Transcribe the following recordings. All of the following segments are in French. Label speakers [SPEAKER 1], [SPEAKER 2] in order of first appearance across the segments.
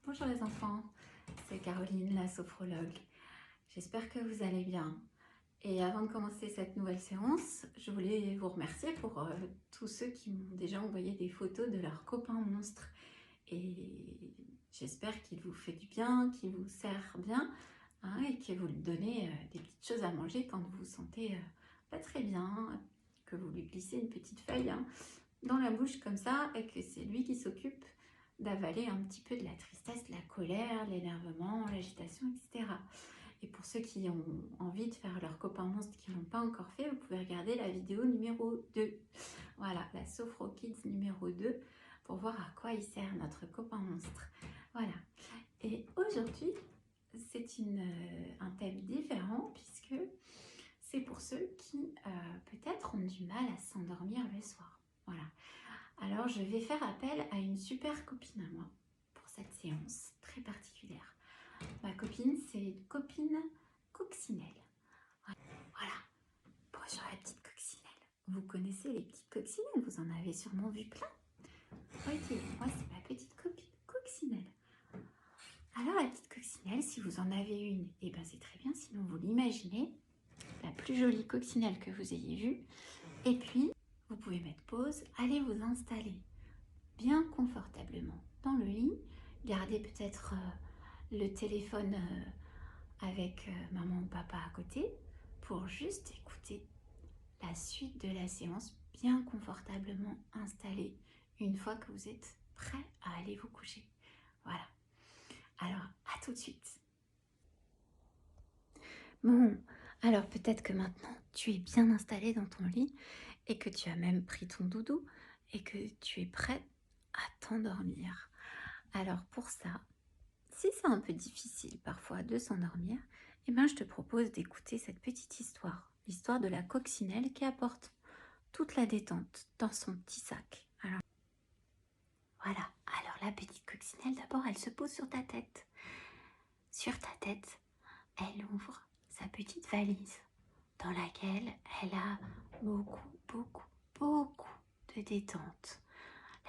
[SPEAKER 1] Bonjour les enfants, c'est Caroline, la sophrologue. J'espère que vous allez bien. Et avant de commencer cette nouvelle séance, je voulais vous remercier pour tous ceux qui m'ont déjà envoyé des photos de leurs copains monstres. Et j'espère qu'il vous fait du bien, qu'il vous sert bien, hein, et que vous lui donnez des petites choses à manger quand vous vous sentez pas très bien, que vous lui glissez une petite feuille dans la bouche comme ça, et que c'est lui qui s'occupe d'avaler un petit peu de la tristesse, la colère, l'énervement, l'agitation, etc. Et pour ceux qui ont envie de faire leur copain monstre qui ne l'ont pas encore fait, vous pouvez regarder la vidéo numéro 2. Voilà, la Sophro Kids numéro 2, pour voir à quoi il sert notre copain monstre. Voilà. Et aujourd'hui, c'est un thème différent, puisque c'est pour ceux qui peut-être ont du mal à s'endormir le soir. Voilà. Alors, je vais faire appel à une super copine à moi pour cette séance très particulière. Ma copine, c'est une copine coccinelle. Voilà. Bonjour la petite coccinelle. Vous connaissez les petites coccinelles? Vous en avez sûrement vu plein. Ok, moi c'est ma petite copine coccinelle. Alors la petite coccinelle, si vous en avez une, et ben c'est très bien, sinon vous l'imaginez, la plus jolie coccinelle que vous ayez vue. Et puis, vous pouvez mettre pause, allez vous installer bien confortablement dans le lit, gardez peut-être le téléphone avec maman ou papa à côté pour juste écouter la suite de la séance bien confortablement installée une fois que vous êtes prêt à aller vous coucher. Voilà. Alors, à tout de suite. Bon, alors peut-être que maintenant tu es bien installé dans ton lit et que tu as même pris ton doudou et que tu es prêt à t'endormir. Alors pour ça, si c'est un peu difficile parfois de s'endormir, eh ben je te propose d'écouter cette petite histoire, l'histoire de la coccinelle qui apporte toute la détente dans son petit sac. Alors voilà, alors la petite coccinelle, d'abord elle se pose sur ta tête. Sur ta tête, elle ouvre sa petite valise dans laquelle elle a beaucoup de détente.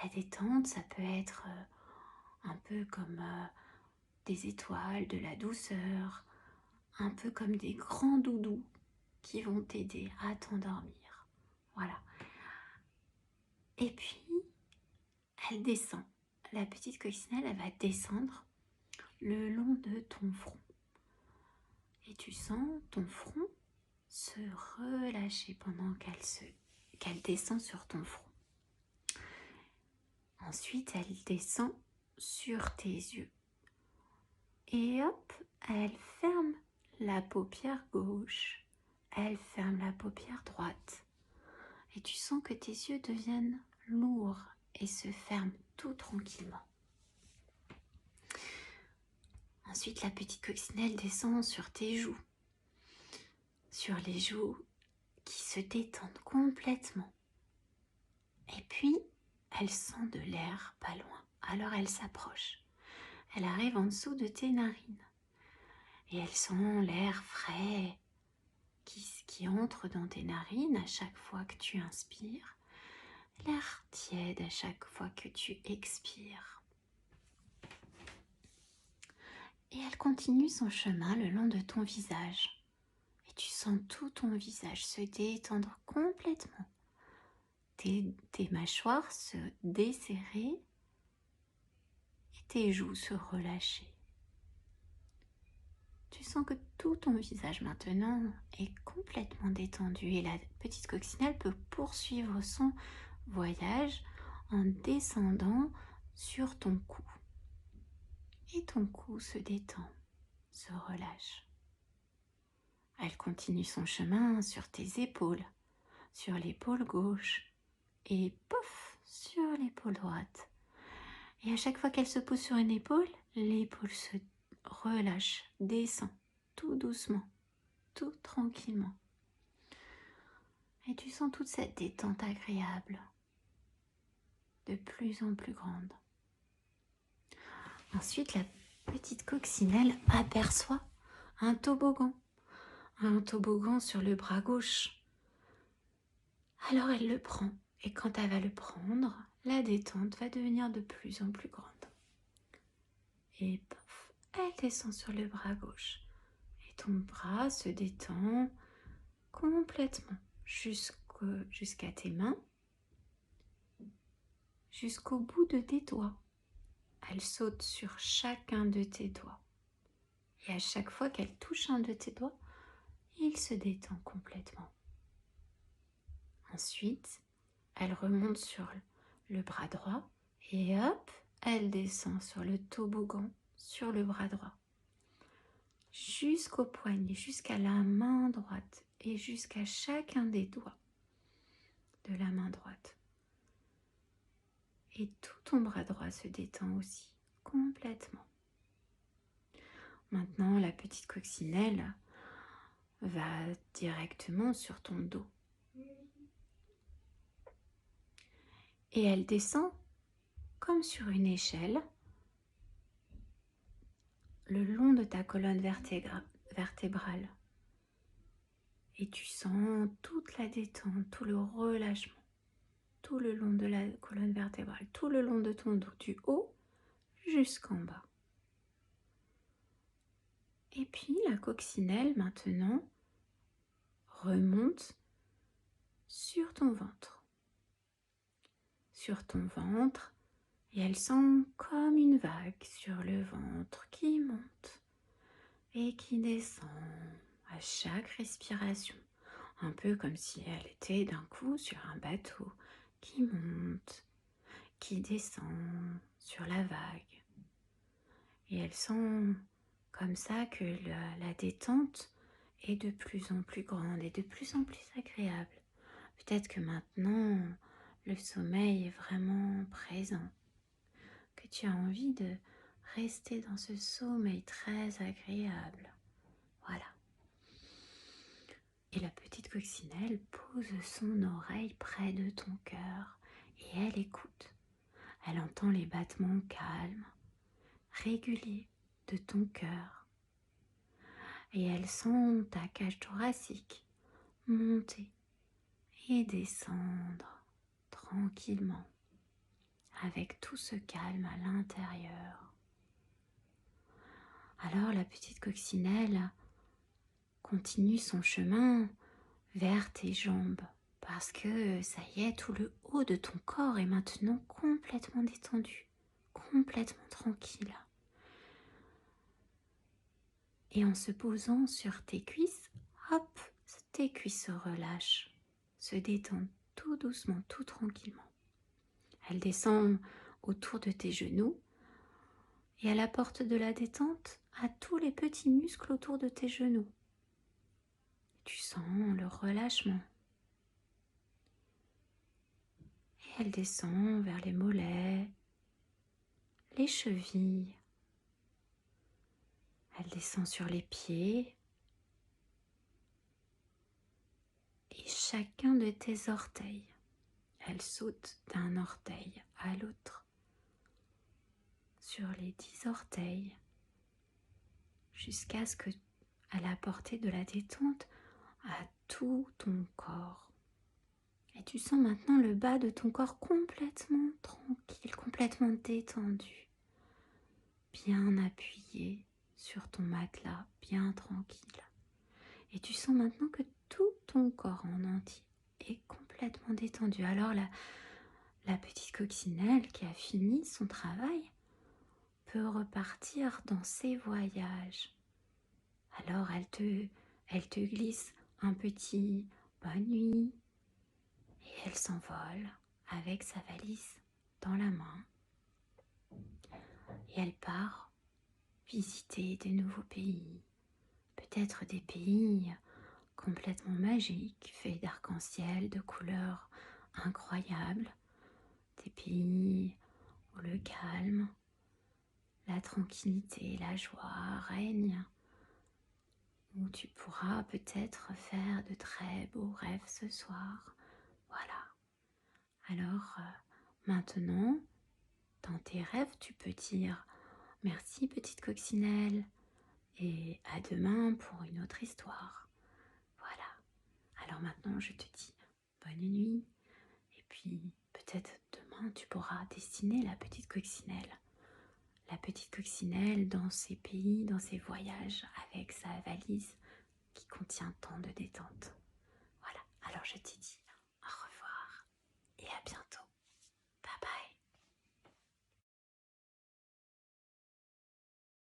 [SPEAKER 1] La détente, ça peut être un peu comme des étoiles, de la douceur, un peu comme des grands doudous qui vont t'aider à t'endormir. Voilà. Et puis, elle descend. La petite coccinelle, elle va descendre le long de ton front. Et tu sens ton front se relâcher pendant qu'elle descend sur ton front. Ensuite, elle descend sur tes yeux. Et hop, elle ferme la paupière gauche. Elle ferme la paupière droite. Et tu sens que tes yeux deviennent lourds et se ferment tout tranquillement. Ensuite, la petite coccinelle descend sur tes joues. Sur les joues qui se détendent complètement. Et puis, elle sent de l'air pas loin. Alors elle s'approche. Elle arrive en dessous de tes narines. Et elle sent l'air frais qui entre dans tes narines à chaque fois que tu inspires. L'air tiède à chaque fois que tu expires. Et elle continue son chemin le long de ton visage. Et tu sens tout ton visage se détendre complètement. Tes mâchoires se desserrer et tes joues se relâcher. Tu sens que tout ton visage maintenant est complètement détendu et la petite coccinelle peut poursuivre son voyage en descendant sur ton cou. Et ton cou se détend, se relâche. Elle continue son chemin sur tes épaules, sur l'épaule gauche et pof, sur l'épaule droite. Et à chaque fois qu'elle se pose sur une épaule, l'épaule se relâche, descend tout doucement, tout tranquillement. Et tu sens toute cette détente agréable, de plus en plus grande. Ensuite, la petite coccinelle aperçoit un toboggan sur le bras gauche. Alors elle le prend, et quand elle va le prendre, la détente va devenir de plus en plus grande. et pof, elle descend sur le bras gauche. Et ton bras se détend complètement jusqu'à tes mains, jusqu'au bout de tes doigts. Elle saute sur chacun de tes doigts. Et à chaque fois qu'elle touche un de tes doigts, il se détend complètement. Ensuite, elle remonte sur le bras droit et hop, elle descend sur le toboggan sur le bras droit. Jusqu'au poignet, jusqu'à la main droite et jusqu'à chacun des doigts de la main droite. Et tout ton bras droit se détend aussi, complètement. Maintenant, la petite coccinelle va directement sur ton dos. Et elle descend comme sur une échelle le long de ta colonne vertébrale. Et tu sens toute la détente, tout le relâchement, tout le long de la colonne vertébrale, tout le long de ton dos, du haut jusqu'en bas. Et puis la coccinelle maintenant remonte sur ton ventre. Sur ton ventre, et elle sent comme une vague sur le ventre qui monte et qui descend à chaque respiration. Un peu comme si elle était d'un coup sur un bateau qui monte, qui descend sur la vague. Et elle sent comme ça que la détente est de plus en plus grande et de plus en plus agréable. Peut-être que maintenant, le sommeil est vraiment présent, que tu as envie de rester dans ce sommeil très agréable. Voilà. Et la petite coccinelle pose son oreille près de ton cœur et elle écoute. Elle entend les battements calmes, réguliers de ton cœur. Et elle sent ta cage thoracique monter et descendre tranquillement avec tout ce calme à l'intérieur. Alors la petite coccinelle continue son chemin vers tes jambes parce que ça y est, tout le haut de ton corps est maintenant complètement détendu, complètement tranquille. Et en se posant sur tes cuisses, hop, tes cuisses se relâchent, se détendent tout doucement, tout tranquillement. Elle descend autour de tes genoux et elle apporte de la détente à tous les petits muscles autour de tes genoux. Tu sens le relâchement. Et elle descend vers les mollets, les chevilles. Elle descend sur les pieds et chacun de tes orteils. Elle saute d'un orteil à l'autre sur les 10 orteils jusqu'à ce qu'elle apporte de la détente à tout ton corps. Et tu sens maintenant le bas de ton corps complètement tranquille, complètement détendu, bien appuyé sur ton matelas, bien tranquille. Et tu sens maintenant que tout ton corps en entier est complètement détendu. Alors la petite coccinelle qui a fini son travail peut repartir dans ses voyages. Alors elle te glisse un petit bonne nuit et elle s'envole avec sa valise dans la main. Et elle part visiter de nouveaux pays, peut-être des pays complètement magiques, faits d'arc-en-ciel, de couleurs incroyables, des pays où le calme, la tranquillité, la joie règnent, où tu pourras peut-être faire de très beaux rêves ce soir. Voilà. Alors maintenant, dans tes rêves, tu peux dire merci petite coccinelle et à demain pour une autre histoire. Voilà. Alors maintenant, je te dis bonne nuit et puis peut-être demain tu pourras dessiner la petite coccinelle, la petite coccinelle dans ses pays, dans ses voyages, avec sa valise qui contient tant de détente. Voilà, alors je te